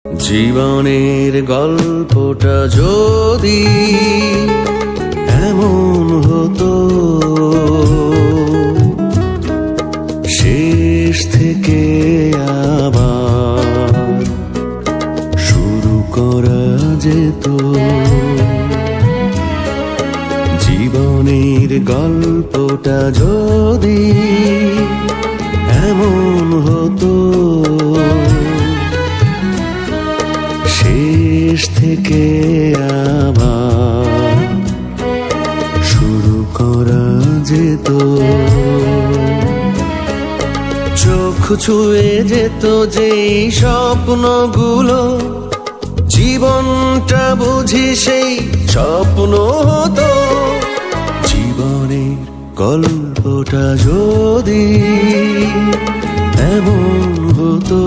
জীবনের গল্পটা যদি এমন হতো, শেষ থেকে আবার শুরু করা যেত। জীবনের গল্পটা যদি এমন হতো, শেষ থেকে আবার শুরু করা যেত। চোখ ছুঁয়ে যেত যেই স্বপ্নগুলো, জীবনটা বুঝি সেই স্বপ্ন হতো। জীবনের গল্পটা যদি এমন হতো।